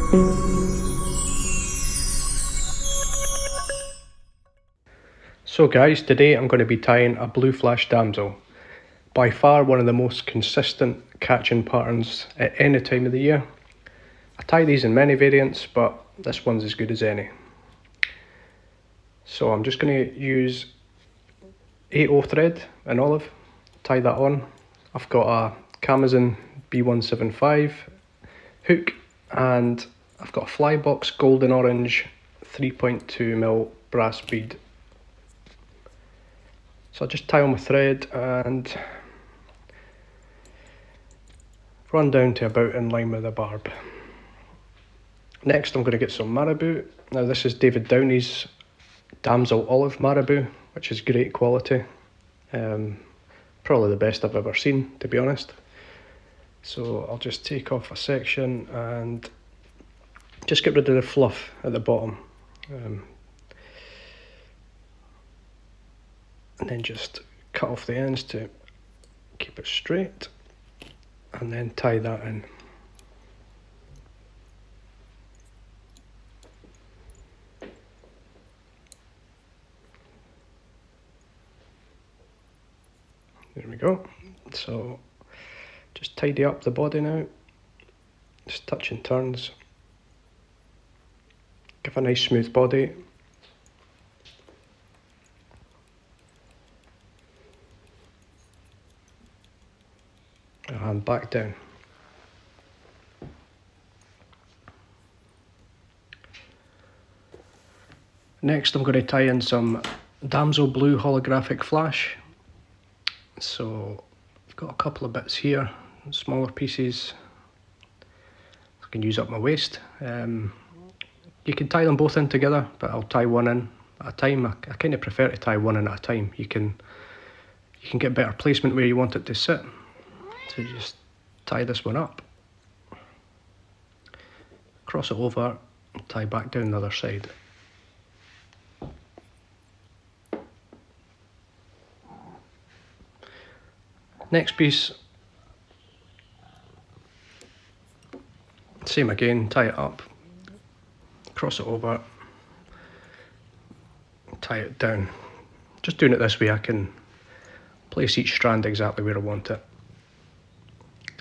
So guys, today I'm going to be tying a blue flash damsel. By far one of the most consistent catching patterns at any time of the year. I tie these in many variants, but this one's as good as any. So I'm just going to use 8/0 thread in olive, tie that on. I've got a Kamasan B175 hook, and I've got a Flybox golden orange 3.2mm brass bead. So I'll just tie on my thread and run down to about in line with the barb. Next I'm going to get some Marabou. Now this is David Downie's Damsel olive Marabou, which is great quality. Probably the best I've ever seen, to be honest. So I'll just take off a section and just get rid of the fluff at the bottom. And then just cut off the ends to keep it straight, and then tie that in. There we go. So just tidy up the body now, just touch and turns, give a nice smooth body. And back down. Next I'm going to tie in some Damsel blue holographic flash. So I've got a couple of bits here, smaller pieces I can use up my waist. You can tie them both in together, but I'll tie one in at a time. I kind of prefer to tie one in at a time. You can get better placement where you want it to sit. So just tie this one up, cross it over, and tie back down the other side. Next piece, same again, tie it up, cross it over, tie it down. Just doing it this way I can place each strand exactly where I want it.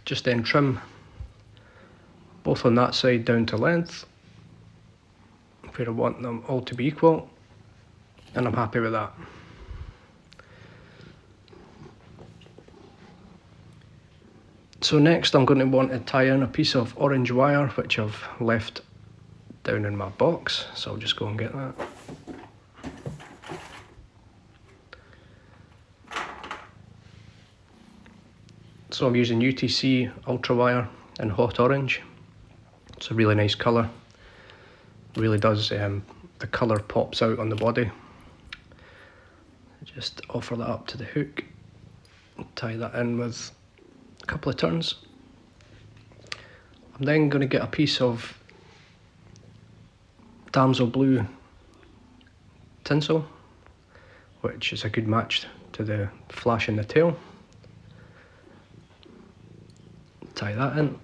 Just then trim both on that side down to length where I want them all to be equal, and I'm happy with that. So next I'm going to want to tie in a piece of orange wire which I've left down in my box, so I'll just go and get that. So I'm using UTC Ultra Wire in hot orange. It's a really nice colour. Really does, the colour pops out on the body. Just offer that up to the hook, tie that in with a couple of turns. I'm then going to get a piece of Damsel blue Tinsel, which is a good match to the flash in the tail. Tie that in,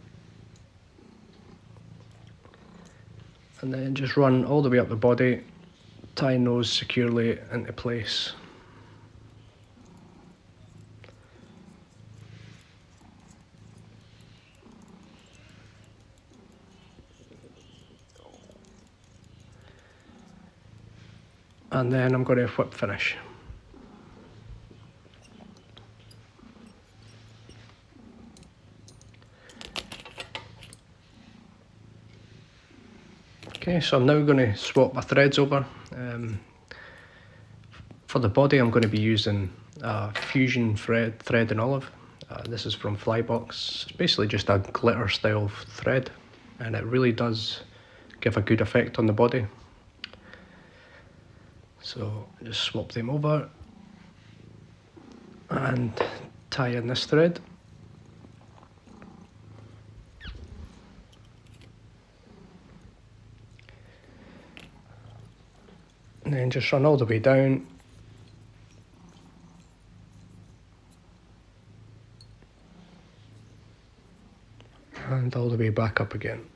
and then just run all the way up the body, tying those securely into place. And then I'm going to whip finish. Okay, so I'm now going to swap my threads over. For the body I'm going to be using Fusion thread in olive. This is from Flybox. It's basically just a glitter style thread, and it really does give a good effect on the body. So just swap them over and tie in this thread. And then just run all the way down. And all the way back up again.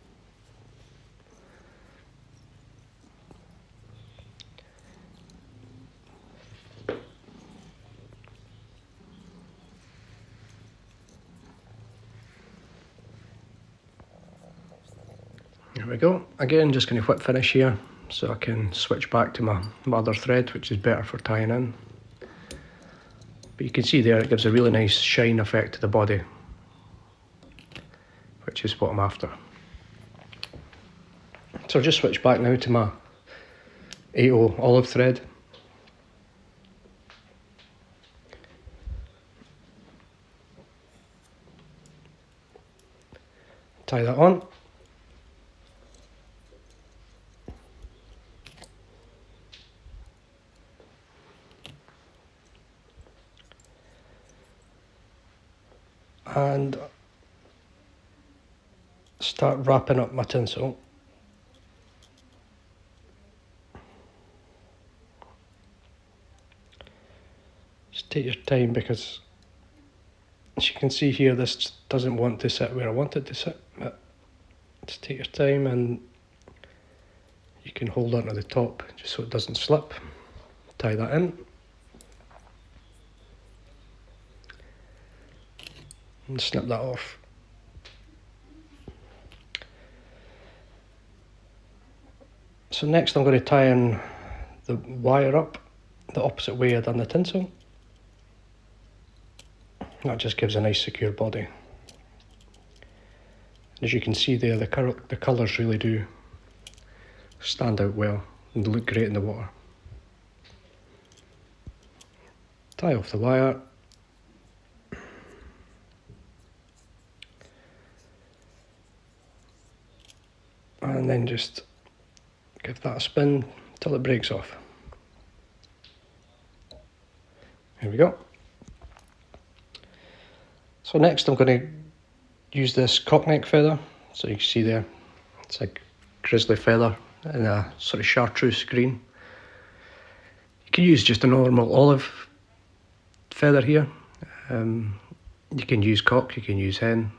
There we go. Again, just going to whip finish here so I can switch back to my other thread, which is better for tying in. But you can see there it gives a really nice shine effect to the body, which is what I'm after. So I'll just switch back now to my 80 olive thread. Tie that on. And start wrapping up my tinsel. Just take your time, because as you can see here, this doesn't want to sit where I want it to sit, but just take your time and you can hold onto the top just so it doesn't slip. Tie that in. And snip that off. So next I'm going to tie in the wire up the opposite way I done the tinsel. That just gives a nice secure body. As you can see there, the colours really do stand out well and look great in the water. Tie off the wire. And then just give that a spin till it breaks off. Here we go. So next I'm going to use this cockneck feather. So you can see there, it's a grizzly feather in a sort of chartreuse green. You can use just a normal olive feather here. You can use cock, you can use hen,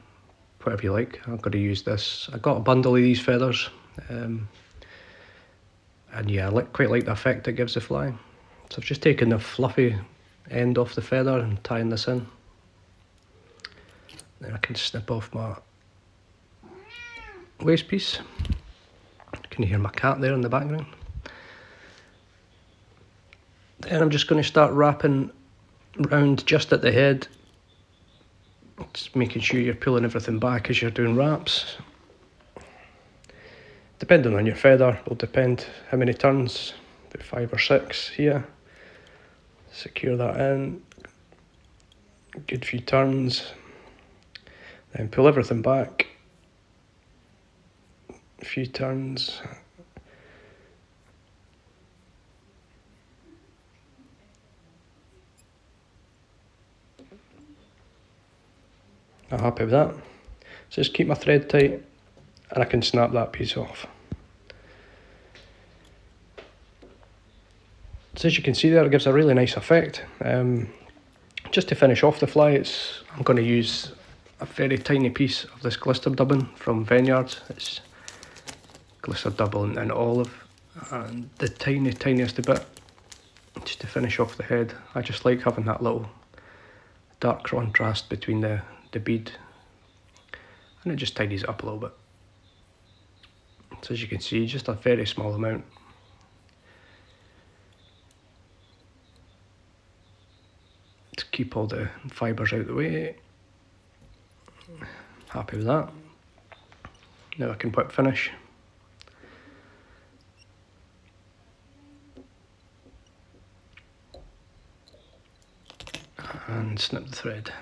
whatever you like. I'm going to use this. I got a bundle of these feathers, and yeah, I quite like the effect it gives the fly. So I've just taken the fluffy end off the feather and tying this in. Then I can snip off my waist piece. Can you hear my cat there in the background? Then I'm just going to start wrapping round just at the head. Just making sure you're pulling everything back as you're doing wraps. Depending on your feather, will depend how many turns, about 5 or 6 here. Secure that in, good few turns, then pull everything back, a few turns. I'm happy with that. So just keep my thread tight and I can snap that piece off. So as you can see there, it gives a really nice effect. Just to finish off the fly, I'm going to use a very tiny piece of this glister dubbing from Veniards. It's glister dubbing in olive, and the tiniest bit just to finish off the head. I just like having that little dark contrast between the bead, and it just tidies it up a little bit. So as you can see, just a very small amount. To keep all the fibres out of the way. Happy with that. Now I can whip finish. And snip the thread.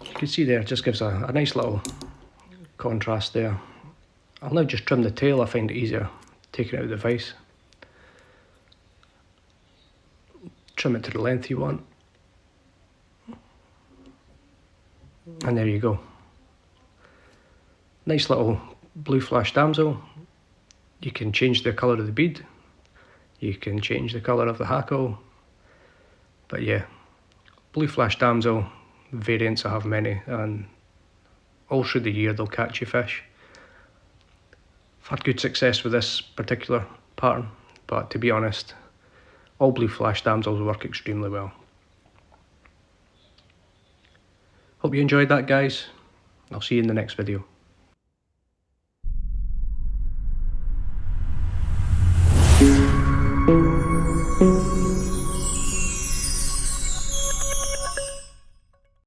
You can see there, it just gives a nice little contrast there. I'll now just trim the tail. I find it easier taking it out of the vise. Trim it to the length you want. And there you go. Nice little blue flash damsel. You can change the colour of the bead. You can change the colour of the hackle. But yeah, blue flash damsel variants, I have many, and all through the year they'll catch you fish. I've had good success with this particular pattern, but to be honest, all blue flash damsels work extremely well. Hope you enjoyed that, guys. I'll see you in the next video.